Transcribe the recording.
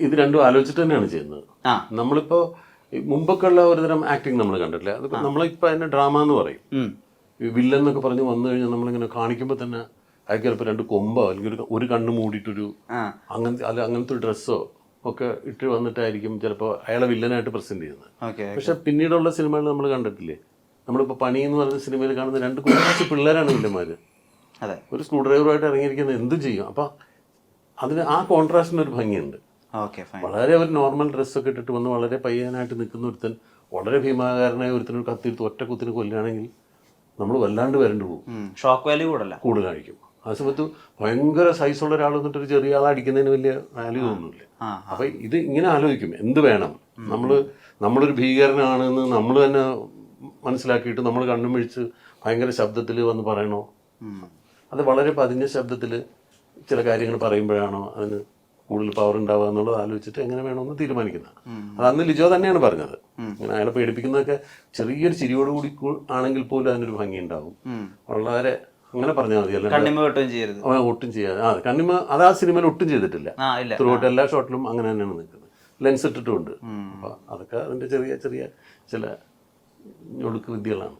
ഇത് രണ്ടും ആലോചിച്ചിട്ട് തന്നെയാണ് ചെയ്യുന്നത്. നമ്മളിപ്പോ മുമ്പൊക്കെ ഉള്ള ഒരുതരം ആക്ടിങ് നമ്മൾ കണ്ടിട്ടില്ല. അതിപ്പോ നമ്മളിപ്പോ അതിന്റെ ഡ്രാമ എന്ന് പറയും. വില്ലൻ എന്നൊക്കെ പറഞ്ഞ് വന്നു കഴിഞ്ഞാൽ നമ്മളിങ്ങനെ കാണിക്കുമ്പോൾ തന്നെ അയാൾക്ക് ചിലപ്പോൾ 2 കൊമ്പോ അല്ലെങ്കിൽ ഒരു കണ്ണ് മൂടിയിട്ടൊരു അങ്ങനത്തെ ഒരു ഡ്രസ്സോ ഒക്കെ ഇട്ട് വന്നിട്ടായിരിക്കും ചിലപ്പോൾ അയാളെ വില്ലനായിട്ട് പ്രസന്റ് ചെയ്യുന്നത്. പക്ഷെ പിന്നീടുള്ള സിനിമകൾ നമ്മൾ കണ്ടിട്ടില്ലേ, നമ്മളിപ്പോൾ പണി എന്ന് പറയുന്ന സിനിമയിൽ കാണുന്ന 2 കുറച്ച് പിള്ളേരാണ് വില്ലന്മാര്. ഒരു സ്ക്രൂ ഡ്രൈവറായിട്ട് ഇറങ്ങിയിരിക്കുന്നത് എന്തും ചെയ്യും. അപ്പൊ അതിന് ആ കോൺട്രാസ്റ്റിന് ഒരു ഭംഗിയുണ്ട്. വളരെ ഒരു നോർമൽ ഡ്രസ്സൊക്കെ ഇട്ടിട്ട് വന്ന് വളരെ പയ്യനായിട്ട് നിൽക്കുന്ന ഒരുത്തൻ വളരെ ഭീമാകാരനായ ഒരുത്തനൊരു കത്തിയെടുത്ത് ഒറ്റ കുത്തിന് കൊല്ലുകയാണെങ്കിൽ നമ്മൾ വല്ലാണ്ട് വരണ്ടു പോകും. ഷോക്ക് വാല്യൂ കൂടുതലായിരിക്കും. ആ സമയത്ത് ഭയങ്കര സൈസുള്ള ഒരാൾ വന്നിട്ട് ഒരു ചെറിയ ആളെ അടിക്കുന്നതിന് വലിയ വാല്യൂ ഒന്നുമില്ല. അപ്പൊ ഇത് ഇങ്ങനെ ആലോചിക്കും, എന്ത് വേണം, നമ്മളൊരു ഭീകരനാണെന്ന് നമ്മൾ തന്നെ മനസ്സിലാക്കിയിട്ട് നമ്മൾ കണ്ണും മിഴിച്ച് ഭയങ്കര ശബ്ദത്തിൽ വന്ന് പറയണോ, അത് വളരെ പതിഞ്ഞ ശബ്ദത്തിൽ ചില കാര്യങ്ങൾ പറയുമ്പോഴാണോ അതിന് കൂടുതൽ പവർ ഉണ്ടാവുക എന്നുള്ളത് ആലോചിച്ചിട്ട് എങ്ങനെ വേണമെന്ന് തീരുമാനിക്കുന്നത്. അത് അന്ന് ലിജോ തന്നെയാണ് പറഞ്ഞത്. ഇങ്ങനെ അയാളെ പേടിപ്പിക്കുന്നതൊക്കെ ചെറിയൊരു ചിരിയോടുകൂടി ആണെങ്കിൽ പോലും അതിനൊരു ഭംഗി ഉണ്ടാവും. വളരെ അങ്ങനെ പറഞ്ഞാൽ മതി, അല്ല ഒട്ടും ചെയ്യാതെ. കണ്ണിമ അത് ആ സിനിമയിൽ ഒട്ടും ചെയ്തിട്ടില്ല. ത്രൂഔട്ട് എല്ലാ ഷോട്ടിലും അങ്ങനെ തന്നെയാണ് നിൽക്കുന്നത്. ലെൻസ് ഇട്ടിട്ടുമുണ്ട്. അപ്പൊ അതൊക്കെ അതിന്റെ ചെറിയ ചെറിയ ചില ഒടുക്ക് വിദ്യകളാണ്.